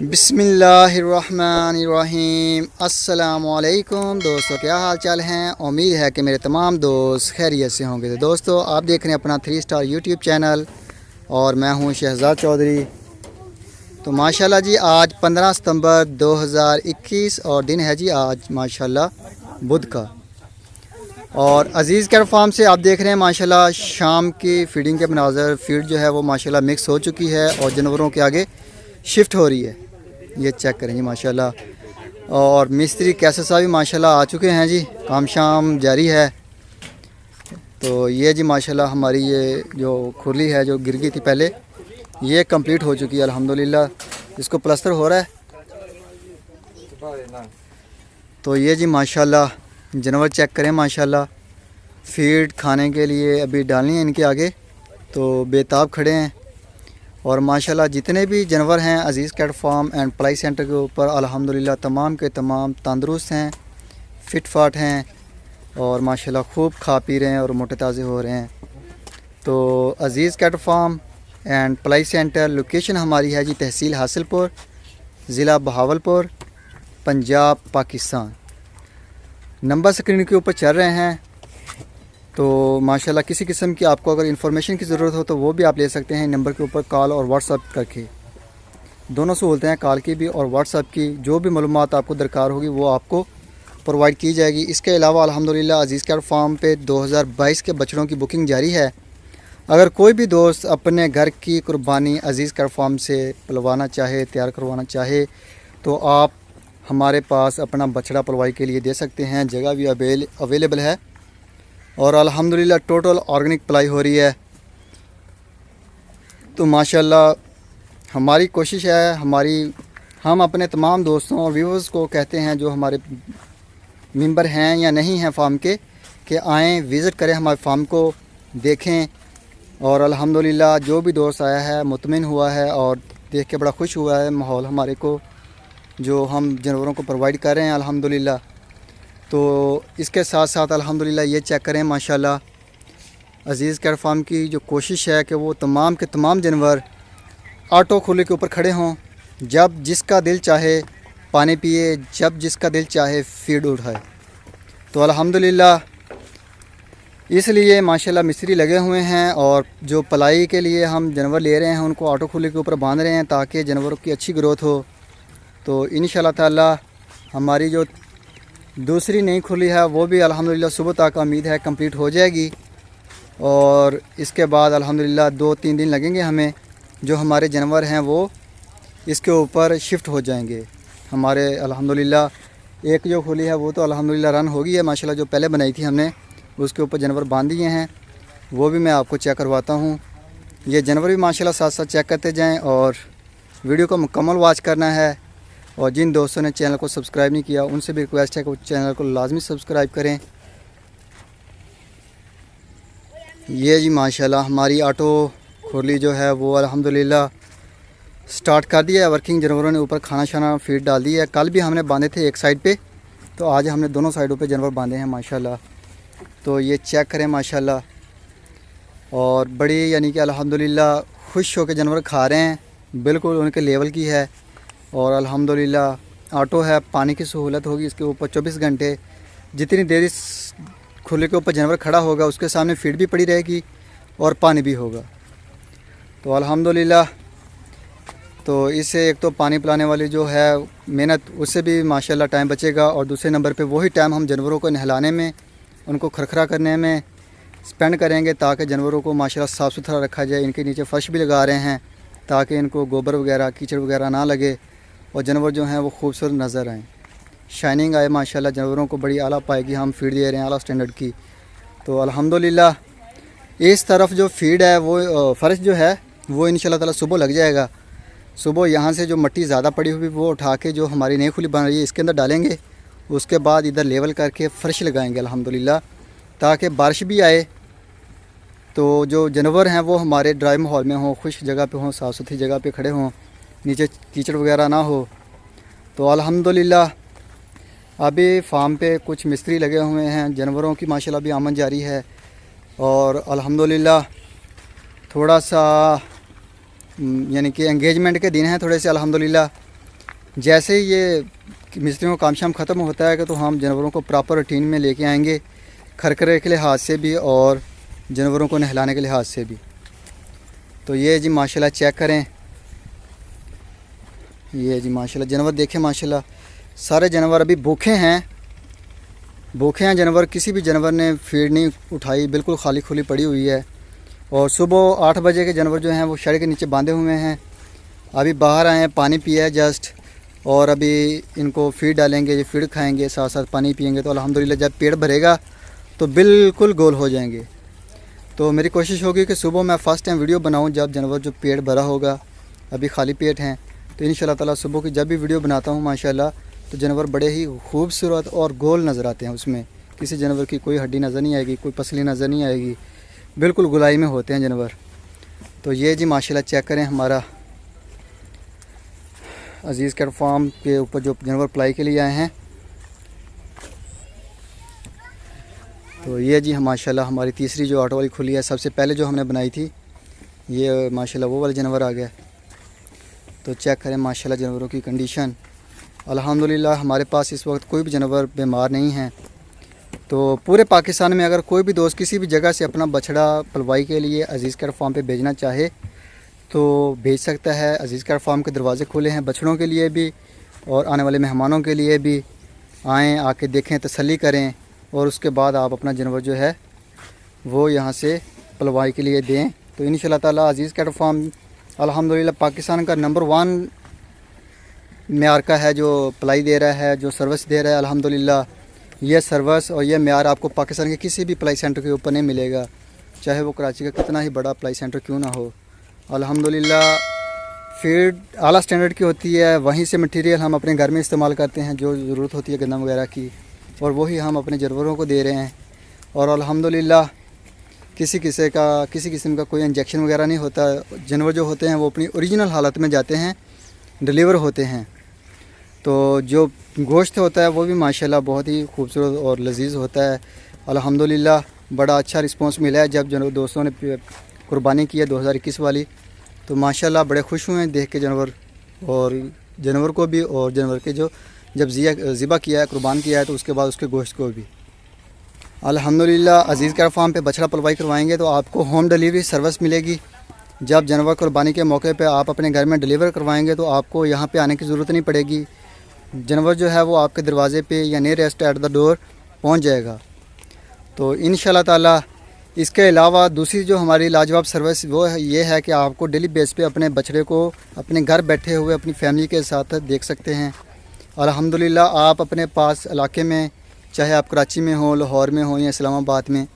बिस्मिल्लाहिर्रहमानिर्रहीम। अस्सलामुअलैकुम दोस्तों, क्या हाल चाल हैं। उम्मीद है कि मेरे तमाम दोस्त खैरियत से होंगे। तो दोस्तों, आप देख रहे हैं अपना 3 स्टार यूट्यूब चैनल और मैं हूं शहजाद चौधरी। तो माशाल्लाह जी, आज 15 सितंबर 2021 और दिन है जी आज माशाल्लाह बुध का। और अज़ीज़ कैट फार्म से आप देख रहे हैं माशाल्लाह शाम की फीडिंग के मनाज़र। फीड जो है वो माशाल्लाह मिक्स हो चुकी है और जानवरों के आगे शिफ्ट हो रही है। ये चेक करें जी माशाल्लाह। और मिस्त्री कैसे साहब भी माशाल्लाह आ चुके हैं जी, काम शाम जारी है। तो ये जी माशाल्लाह हमारी ये जो खुरली है जो गिर गई थी पहले, ये कंप्लीट हो चुकी है अल्हम्दुलिल्लाह। इसको प्लास्टर हो रहा है। तो ये जी माशाल्लाह जानवर चेक करें माशाल्लाह। फीड खाने के लिए अभी डालनी है इनके आगे, तो बेताब खड़े हैं। और माशाल्लाह जितने भी जानवर हैं Aziz cat farm and play center के ऊपर अल्हम्दुलिल्लाह तमाम के तमाम तंदुरुस्त हैं, फिट फाट हैं और माशाल्लाह खूब खा पी रहे हैं और मोटे ताज़े हो रहे हैं। तो Aziz cat farm and play center location हमारी है जी तहसील हासिलपुर, ज़िला बहावलपुर, पंजाब, पाकिस्तान। नंबर स्क्रीन के ऊपर चल रहे हैं। तो माशाल्लाह किसी किस्म की आपको अगर इन्फॉर्मेशन की ज़रूरत हो तो वो भी आप ले सकते हैं नंबर के ऊपर कॉल और व्हाट्सअप करके। दोनों सहूलतें हैं, कॉल की भी और व्हाट्सअप की। जो भी मालूमात आपको दरकार होगी वो आपको प्रोवाइड की जाएगी। इसके अलावा अल्हम्दुलिल्लाह अज़ीज़ कैट फार्म पे 2022 के बछड़ों की बुकिंग जारी है। अगर कोई भी दोस्त अपने घर की कुर्बानी अज़ीज़ कैट फार्म से पलवाना चाहे, तैयार करवाना चाहे, तो आप हमारे पास अपना बछड़ा पलवाई के लिए दे सकते हैं। जगह भी अवेलेबल है और अल्हम्दुलिल्लाह टोटल ऑर्गेनिक पलाई हो रही है। तो माशाल्लाह हमारी कोशिश है, हम अपने तमाम दोस्तों और व्यूअर्स को कहते हैं जो हमारे मेंबर हैं या नहीं हैं फार्म के, कि आएँ विज़िट करें हमारे फार्म को, देखें। और अल्हम्दुलिल्लाह जो भी दोस्त आया है मुतमिन हुआ है और देख के बड़ा खुश हुआ है माहौल हमारे को जो हम जानवरों को प्रोवाइड कर रहे हैं अल्हम्दुलिल्लाह। तो इसके साथ साथ अल्हम्दुलिल्लाह ये चेक करें माशाल्लाह अज़ीज़ कैट फार्म की जो कोशिश है कि वो तमाम के तमाम जानवर ऑटो खुले के ऊपर खड़े हों, जब जिसका दिल चाहे पानी पिए, जब जिसका दिल चाहे फीड उठाए। तो अल्हम्दुलिल्लाह इसलिए माशाल्लाह मिस्त्री लगे हुए हैं और जो पलाई के लिए हम जानवर ले रहे हैं उनको ऑटो खुले के ऊपर बांध रहे हैं ताकि जानवरों की अच्छी ग्रोथ हो। तो इंशाल्लाह ताला हमारी जो दूसरी नई खुली है वो भी अल्हम्दुलिल्लाह सुबह तक उम्मीद है कंप्लीट हो जाएगी। और इसके बाद अल्हम्दुलिल्लाह 2-3 दिन लगेंगे हमें, जो हमारे जानवर हैं वो इसके ऊपर शिफ्ट हो जाएंगे हमारे। अल्हम्दुलिल्लाह एक जो खुली है वो तो अल्हम्दुलिल्लाह रन हो गई है माशाल्लाह, जो पहले बनाई थी हमने उसके ऊपर जानवर बांध दिए हैं, वो भी मैं आपको चेक करवाता हूँ। ये जानवर भी माशाल्लाह साथ साथ चेक करते जाएँ और वीडियो को मुकम्मल वॉच करना है। और जिन दोस्तों ने चैनल को सब्सक्राइब नहीं किया उनसे भी रिक्वेस्ट है कि वो चैनल को लाजमी सब्सक्राइब करें। ये जी माशाल्लाह हमारी ऑटो खुरली जो है वो अल्हम्दुलिल्लाह स्टार्ट कर दिया है वर्किंग। जानवरों ने ऊपर खाना शाना फीड डाल दी है। कल भी हमने बांधे थे एक साइड पे, तो आज हमने दोनों साइडों पे जानवर बांधे हैं माशाल्लाह। तो ये चेक करें माशाल्लाह। और बड़ी यानी कि अल्हम्दुलिल्लाह खुश होकर जानवर खा रहे हैं, बिल्कुल उनके लेवल की है। और अल्हम्दुलिल्लाह ऑटो है, पानी की सहूलत होगी इसके ऊपर 24 घंटे। जितनी देर इस खुले के ऊपर जानवर खड़ा होगा उसके सामने फीड भी पड़ी रहेगी और पानी भी होगा। तो अल्हम्दुलिल्लाह तो इससे एक तो पानी पिलाने वाली जो है मेहनत, उससे भी माशाल्लाह टाइम बचेगा। और दूसरे नंबर पे वही टाइम हम जानवरों को नहलाने में, उनको खरखरा करने में स्पेंड करेंगे ताकि जानवरों को माशाल्लाह साफ़ सुथरा रखा जाए। इनके नीचे फ़र्श भी लगा रहे हैं ताकि इनको गोबर वगैरह कीचड़ वगैरह ना लगे और जानवर जो हैं वो खूबसूरत नज़र आएँ, शाइनिंग आए माशाल्लाह। जानवरों को बड़ी आला पाएगी हम फीड दे रहे हैं आला स्टैंडर्ड की। तो अल्हम्दुलिल्लाह इस तरफ जो फीड है वो फ़र्श जो है वो इंशाल्लाह ताला सुबह लग जाएगा। सुबह यहाँ से जो मिट्टी ज़्यादा पड़ी हुई वो उठा के जो हमारी नई खुली बन रही है इसके अंदर डालेंगे। उसके बाद इधर लेवल करके फ़र्श लगाएंगे अल्हम्दुलिल्लाह, ताकि बारिश भी आए तो जो जानवर हैं वो हमारे ड्राई माहौल में हों, खुश जगह पे हों, साफ़ सुथरी जगह पे खड़े हों, नीचे कीचड़ वगैरह ना हो। तो अल्हम्दुलिल्लाह अभी फार्म पे कुछ मिस्त्री लगे हुए हैं, जानवरों की माशाल्लाह भी आमद जारी है। और अल्हम्दुलिल्लाह थोड़ा सा यानी कि एंगेजमेंट के दिन हैं थोड़े से अल्हम्दुलिल्लाह। जैसे ही ये मिस्त्रियों का काम शाम ख़त्म होता है कि तो हम जानवरों को प्रॉपर रूटीन में लेके आएंगे, खरखरे के लिहाज से भी और जानवरों को नहलाने के लिहाज से भी। तो ये जी माशाल्लाह चेक करें, ये जी माशाल्लाह जानवर देखें, माशाल्लाह सारे जानवर अभी भूखे हैं जानवर। किसी भी जानवर ने फीड नहीं उठाई, बिल्कुल खाली खुली पड़ी हुई है। और सुबह 8 बजे के जानवर जो हैं वो शेड के नीचे बांधे हुए हैं। अभी बाहर आए हैं, पानी पिया है जस्ट, और अभी इनको फीड डालेंगे, ये फीड खाएंगे, साथ साथ पानी पिएंगे। तो अल्हम्दुलिल्लाह जब पेट भरेगा तो बिल्कुल गोल हो जाएंगे। तो मेरी कोशिश होगी कि सुबह मैं फ़र्स्ट टाइम वीडियो बनाऊं जब जानवर जो पेट भरा होगा, अभी खाली पेट हैं। तो इंशाल्लाह ताला सुबह की जब भी वीडियो बनाता हूं माशाल्लाह, तो जानवर बड़े ही खूबसूरत और गोल नज़र आते हैं। उसमें किसी जानवर की कोई हड्डी नज़र नहीं आएगी, कोई पसली नज़र नहीं आएगी, बिल्कुल गुलाई में होते हैं जानवर। तो ये जी माशाल्लाह चेक करें, हमारा अजीज़ कैट फार्म के ऊपर जो जानवर पलाई के लिए आए हैं। तो ये जी माशाल्लाह हमारी तीसरी जो ऑटो वाली खुली है, सबसे पहले जो हमने बनाई थी, ये माशाल्लाह वो वाला जानवर आ गया। तो चेक करें माशाल्लाह जानवरों की कंडीशन। अल्हम्दुलिल्लाह हमारे पास इस वक्त कोई भी जानवर बीमार नहीं है। तो पूरे पाकिस्तान में अगर कोई भी दोस्त किसी भी जगह से अपना बछड़ा पलवाई के लिए अजीज़ कैट फार्म पे भेजना चाहे तो भेज सकता है। अजीज़ कैट फार्म के दरवाज़े खुले हैं बछड़ों के लिए भी और आने वाले मेहमानों के लिए भी। आएँ, आके देखें, तसल्ली करें और उसके बाद आप अपना जानवर जो है वो यहाँ से पलवाई के लिए दें। तो इंशाल्लाह ताला अजीज़ कैट फार्म अल्हम्दुलिल्लाह पाकिस्तान का नंबर 1 म्यार का है जो पलाई दे रहा है, जो सर्विस दे रहा है। अल्हम्दुलिल्लाह ये सर्विस और ये म्यार आपको पाकिस्तान के किसी भी पलाई सेंटर के ऊपर नहीं मिलेगा, चाहे वो कराची का कितना ही बड़ा पलाई सेंटर क्यों ना हो। अल्हम्दुलिल्लाह फीड आला स्टैंडर्ड की होती है, वहीं से मटेरियल हम अपने घर में इस्तेमाल करते हैं जो ज़रूरत होती है गंदम वगैरह की, और वही हम अपने जानवरों को दे रहे हैं। और अल्हम्दुलिल्लाह किसी किस्म का कोई इंजेक्शन वगैरह नहीं होता। जानवर जो होते हैं वो अपनी ओरिजिनल हालत में जाते हैं, डिलीवर होते हैं। तो जो गोश्त होता है वो भी माशाल्लाह बहुत ही खूबसूरत और लजीज होता है। अल्हम्दुलिल्लाह बड़ा अच्छा रिस्पांस मिला है जब दोस्तों ने कुर्बानी की है 2021 वाली। तो माशाल्लाह बड़े खुश हुए हैं देख के जानवर, और जानवर को भी और जानवर के जो जब ज़िबा किया है, कुर्बान किया है, तो उसके बाद उसके गोश्त को भी। अल्हम्दुलिल्लाह अजीज़ कैट फार्म पे बछड़ा पलवाई करवाएंगे तो आपको होम डिलीवरी सर्विस मिलेगी। जब जानवर कुर्बानी के मौके पे आप अपने घर में डिलीवर करवाएंगे तो आपको यहाँ पे आने की ज़रूरत नहीं पड़ेगी। जानवर जो है वो आपके दरवाज़े पे या नियरेस्ट एट द डोर पहुँच जाएगा। तो इंशाल्लाह ताला इसके अलावा दूसरी जो हमारी लाजवाब सर्विस वो ये है कि आपको डेली बेस पे अपने बछड़े को अपने घर बैठे हुए अपनी फैमिली के साथ देख सकते हैं। अल्हम्दुलिल्लाह आप अपने पास इलाके में, चाहे आप कराची में हो, लाहौर में हो या इस्लामाबाद में,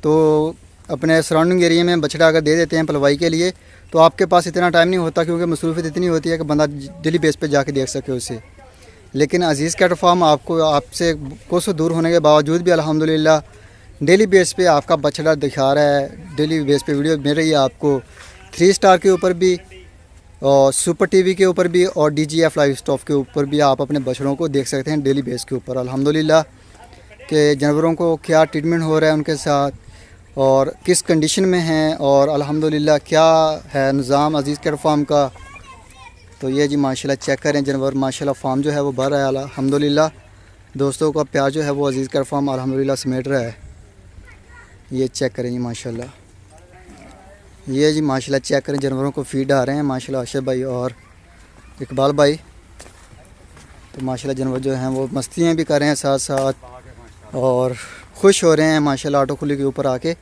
तो अपने सराउंडिंग एरिया में बछड़ा अगर दे देते हैं पलवाई के लिए तो आपके पास इतना टाइम नहीं होता, क्योंकि मसरूफियत इतनी होती है कि बंदा डेली बेस पे जाके देख सके उसे। लेकिन अजीज़ कैट फार्म आपको आपसे कोसों दूर होने के बावजूद भी अल्हम्दुलिल्लाह डेली बेस पे आपका बछड़ा दिखा रहा है। डेली बेस पे वीडियो मिल रही है आपको 3 स्टार के ऊपर भी और सुपर टीवी के ऊपर भी और DGF लाइव स्टॉक के ऊपर भी आप अपने बछड़ों को देख सकते हैं डेली बेस के ऊपर। अल्हम्दुलिल्लाह के जानवरों को क्या ट्रीटमेंट हो रहा है उनके साथ और किस कंडीशन में हैं, और अल्हम्दुलिल्लाह क्या है निज़ाम अजीज़ कैट फार्म का। तो ये जी माशाल्लाह चेक करें जानवर, माशाल्लाह फार्म जो है वो भर रहा है। अल्हम्दुलिल्लाह दोस्तों का प्यार जो है वो अजीज़ कैट फार्म अल्हम्दुलिल्लाह समेट रहा है। ये चेक करें जी माशाल्लाह, ये जी माशाल्लाह चेक करें जानवरों को फीड आ रहे हैं माशाल्लाह आशिफ भाई और इकबाल भाई। तो माशाल्लाह जानवर जो हैं वो मस्तियाँ भी कर रहे हैं साथ साथ और खुश हो रहे हैं माशाल्लाह। ऑटो खुली के ऊपर आके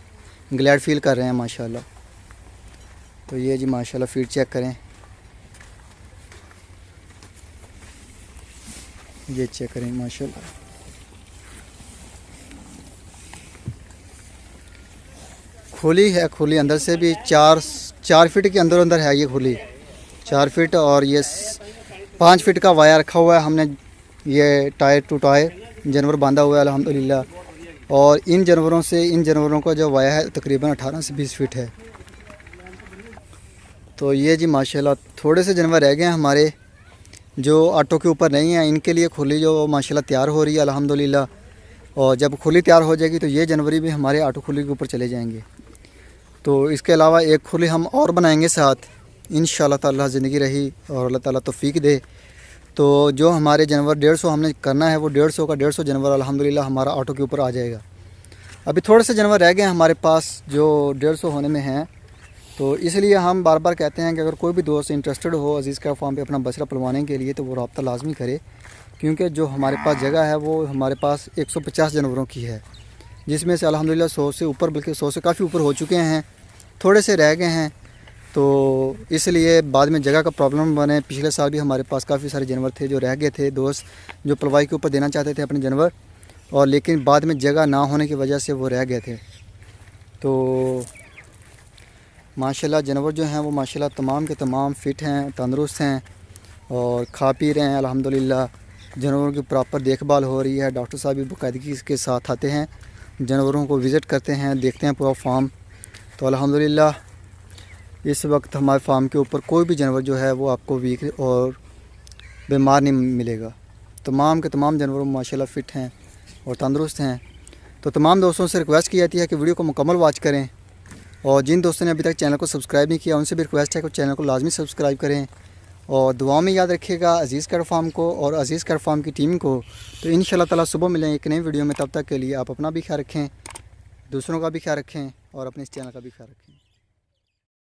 ग्लैड फील कर रहे हैं माशाल्लाह। तो ये जी माशाल्लाह फीड चेक करें, ये चेक करें माशाल्लाह। खुली है, खुली अंदर से भी 4 फीट के अंदर है ये खुली, 4 फीट। और ये 5 फीट का वायर रखा हुआ है हमने, ये टायर टू टायर जानवर बांधा हुआ है अल्हम्दुलिल्लाह। और इन जानवरों का जो वायर है तकरीबन 18 से 20 फीट है। तो ये जी माशाल्लाह थोड़े से जानवर रह गए हैं हमारे जो ऑटो के ऊपर नहीं है, इनके लिए खुली जो माशाल्लाह तैयार हो रही है अल्हम्दुलिल्लाह। और जब खुली तैयार हो जाएगी तो ये जानवरी भी हमारे ऑटो खुली के ऊपर चले जाएंगे। तो इसके अलावा एक खुली हम और बनाएंगे साथ इंशाल्लाह ताला, ज़िंदगी रही और अल्लाह ताला तौफीक दे तो जो हमारे जानवर 150 हमने करना है वो 150 का 150 जानवर अल्हम्दुलिल्लाह हमारा ऑटो के ऊपर आ जाएगा। अभी थोड़े से जानवर रह गए हैं हमारे पास जो 150 होने में हैं। तो इसलिए हम बार बार कहते हैं कि अगर कोई भी दोस्त इंटरेस्टेड हो अजीज़ कैट फार्म पे अपना बछड़ा पलवाने के लिए तो वो रब्ता लाजमी करे, क्योंकि जो हमारे पास जगह है वो हमारे पास 150 जानवरों की है, जिसमें से अल्हम्दुलिल्लाह 100 से ऊपर, बल्कि 100 से काफ़ी ऊपर हो चुके हैं, थोड़े से रह गए हैं। तो इसलिए बाद में जगह का प्रॉब्लम बने। पिछले साल भी हमारे पास काफ़ी सारे जानवर थे जो रह गए थे, दोस्त जो पलवाई के ऊपर देना चाहते थे अपने जानवर, और लेकिन बाद में जगह ना होने की वजह से वो रह गए थे। तो माशाल्लाह जानवर जो हैं वो माशाल्लाह तमाम के तमाम फ़िट हैं, तंदुरुस्त हैं और खा पी रहे हैं अल्हम्दुलिल्लाह। जानवरों की प्रॉपर देखभाल हो रही है। डॉक्टर साहब भी बाकायदगी के साथ आते हैं, जानवरों को विज़िट करते हैं, देखते हैं पूरा फार्म। तो अल्हम्दुलिल्लाह इस वक्त हमारे फार्म के ऊपर कोई भी जानवर जो है वो आपको वीक और बीमार नहीं मिलेगा। तमाम के तमाम जानवर माशाल्लाह फ़िट हैं और तंदुरुस्त हैं। तो तमाम दोस्तों से रिक्वेस्ट की जाती है कि वीडियो को मुकम्मल वॉच करें, और जिन दोस्तों ने अभी तक चैनल को सब्सक्राइब नहीं किया उनसे भी रिक्वेस्ट है कि चैनल को लाजमी सब्सक्राइब करें, और दुआओं में याद रखिएगा अजीज़ कैट फार्म को और अजीज़ कैट फार्म की टीम को। तो इंशाल्लाह ताला सुबह मिलेंगे एक नई वीडियो में। तब तक के लिए आप अपना भी ख्याल रखें, दूसरों का भी ख्याल रखें और अपने इस चैनल का भी ख्याल रखें।